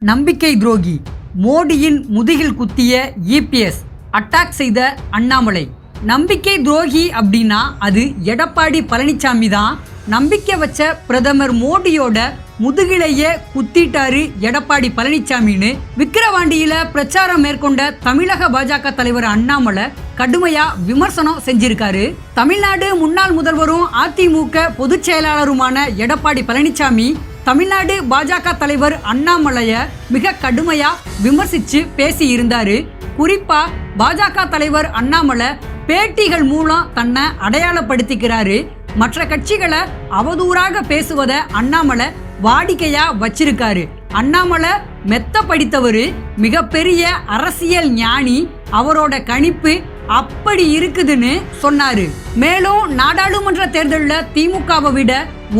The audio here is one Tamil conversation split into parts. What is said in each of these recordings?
நம்பிக்கை துரோகி மோடியின் முதுகில் குத்திய இபிஎஸ் அட்டாக் செய்த அண்ணாமலை. நம்பிக்கை துரோகி அப்படின்னா அது எடப்பாடி பழனிசாமி தான். நம்பிக்கை வச்ச பிரதமர் மோடியோட முதுகிலேயே குத்திட்டாரு எடப்பாடி பழனிசாமின்னு விக்கிரவாண்டியில பிரச்சாரம் மேற்கொண்ட தமிழக பாஜக தலைவர் அண்ணாமலை கடுமையா விமர்சனம் செஞ்சிருக்காரு. தமிழ்நாடு முன்னாள் முதல்வரும் அதிமுக பொதுச் செயலாளருமான எடப்பாடி பழனிசாமி தமிழ்நாடு பாஜக தலைவர் அண்ணாமலைய மிக கடுமையா விமர்சிச்சு பேசி இருந்தாரு. குறிப்பா பாஜக தலைவர் அண்ணாமலை பேட்டிகள் மூலம் தன்னை அடையாளப்படுத்திக்கிறாரு. மற்ற கட்சிகளை அவதூறாக பேசுவதை அண்ணாமலை வாடிக்கையா வச்சிருக்காரு. அண்ணாமலை மெத்த படித்தவரு, மிகப்பெரிய அரசியல் ஞானி, அவரோட கணிப்பு அப்படி இருக்குதுன்னு சொன்னாரு. மேலும் நாடாளுமன்ற தேர்தலில் திமுகவை விட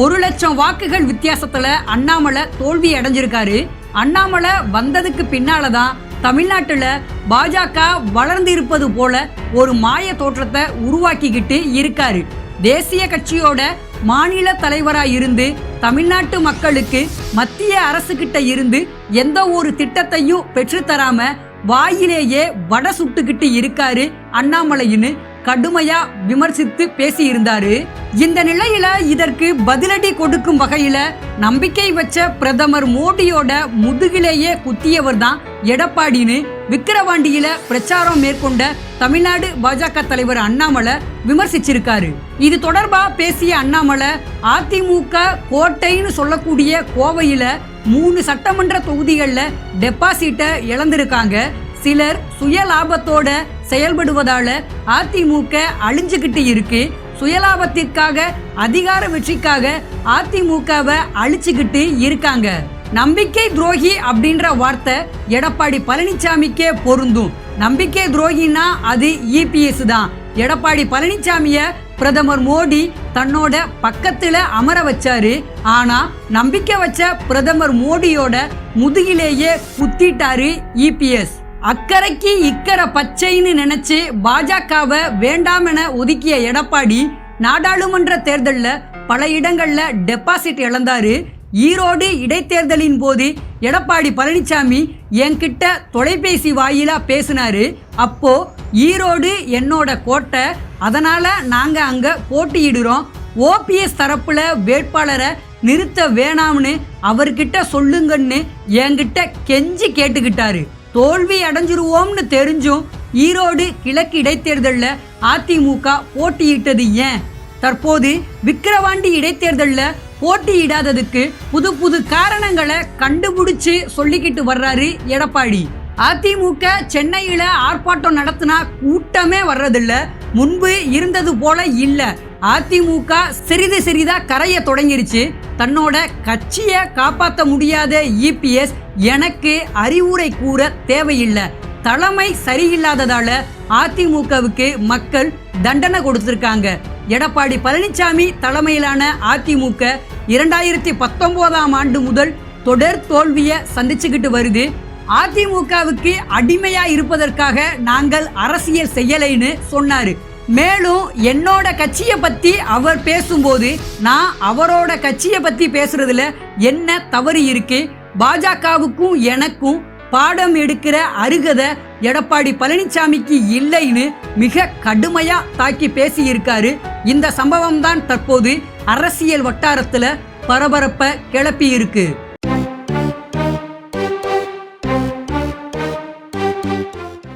1 லட்சம் வாக்குகள் வித்தியாசத்துல அண்ணாமலை தோல்வி அடைஞ்சிருக்காரு. அண்ணாமலை வந்ததுக்கு பின்னாலதான் தமிழ்நாட்டுல பாஜக வளர்ந்து இருப்பது போல ஒரு மாய தோற்றத்தை உருவாக்கிக்கிட்டு இருக்காரு. தேசிய கட்சியோட மாநில தலைவராக இருந்து தமிழ்நாட்டு மக்களுக்கு மத்திய அரசு கிட்ட இருந்து எந்த ஒரு திட்டத்தையும் பெற்றுத்தராம வாயிலேயே வடை சுட்டுக்கிட்டு இருக்காரு அண்ணாமலைன்னு கடுமையா விமர்சித்து பேசி இருந்தாரு. இந்த நிலையில இதற்கு பதிலடி கொடுக்கும் வகையில நம்பிக்கை வச்ச பிரதமர் மோடியோட முதுகிலேயே குத்தியவர் தான் எடப்பாடின்னு விக்கிரவாண்டியில பிரச்சாரம் மேற்கொண்ட தமிழ்நாடு பாஜக தலைவர் அண்ணாமலை விமர்சிச்சிருக்காரு. இது தொடர்பா பேசிய அண்ணாமலை அதிமுக கோட்டைன்னு சொல்லக்கூடிய கோவையில 3 சட்டமன்ற தொகுதிகள்ல டெபாசிட்டை இழந்திருக்காங்க. சிலர் சுய லாபத்தோட செயல்படுவதால அதிமுக அழிஞ்சுக்கிட்டு இருக்கு. சுயலாபத்திற்காக அதிகார வெற்றிக்காக அதிமுகவை அழிச்சுக்கிட்டு இருக்காங்க. நம்பிக்கை துரோகி அப்படின்ற வார்த்தை எடப்பாடி பழனிசாமிக்கே பொருந்தும். நம்பிக்கை துரோகினா அது இபிஎஸ் தான். எடப்பாடி பழனிசாமிய பிரதமர் மோடி தன்னோட பக்கத்துல அமர வச்சாரு. ஆனா நம்பிக்கை வச்ச பிரதமர் மோடியோட முதுகிலேயே குத்திட்டாரு இபிஎஸ். அக்கறைக்கு இக்கரை பச்சைன்னு நினைச்சு பாஜகவை வேண்டாமென ஒதுக்கிய எடப்பாடி நாடாளுமன்ற தேர்தலில் பல இடங்கள்ல டெபாசிட் இழந்தாரு. ஈரோடு இடைத்தேர்தலின் போது எடப்பாடி பழனிசாமி என்கிட்ட தொலைபேசி வாயிலா பேசினாரு. அப்போ ஈரோடு என்னோட கோட்டை, அதனால நாங்க அங்க போட்டியிடுறோம், ஓபிஎஸ் தரப்புல வேட்பாளரை நிறுத்த வேணாம்னு அவர்கிட்ட சொல்லுங்கன்னு என்கிட்ட கெஞ்சி கேட்டுக்கிட்டாரு. தோல்வி அடைஞ்சிருவோம்னு தெரிஞ்சும் ஈரோடு கிழக்கு இடைத்தேர்தலில் அதிமுக போட்டியிட்டது ஏன்? தற்போது விக்கிரவாண்டி இடைத்தேர்தலில் போட்டியிடாததுக்கு புது காரணங்களை கண்டுபிடிச்சு சொல்லிக்கிட்டு வர்றாரு எடப்பாடி. அதிமுக சென்னையில ஆர்ப்பாட்டம் நடத்தினா கூட்டமே வர்றதில்ல, முன்பு இருந்தது போல இல்ல. அதிமுக சிறிதா கரைய தொடங்கிருச்சு. தன்னோட கட்சியை காப்பாற்ற முடியாத இபிஎஸ் எனக்கு அறிவுரை கூற தேவையில்லை. தலைமை சரியில்லாததால அதிமுகவுக்கு மக்கள் தண்டனை கொடுத்திருக்காங்க. எடப்பாடி பழனிசாமி தலைமையிலான அதிமுக 2019ஆம் ஆண்டு முதல் தொடர் தோல்வியை சந்திச்சுக்கிட்டு வருது. அதிமுகவுக்கு அடிமையா இருப்பதற்காக நாங்கள் அரசியல் செய்யலைன்னு சொன்னாரு. மேலும் என்னோட கட்சியை பத்தி அவர் பேசும்போது நான் அவரோட கட்சியை பத்தி பேசுறதுல என்ன தவறு இருக்கு? பாஜகவுக்கும் எனக்கும் பாடம் எடுக்கிற அருகதை எடப்பாடி பழனிசாமிக்கு இல்லைன்னு மிக கடுமையா தாக்கி பேசி இருக்காரு. இந்த சம்பவம் தான் தற்போது அரசியல் வட்டாரத்துல பரபரப்பை கிளப்பி இருக்கு.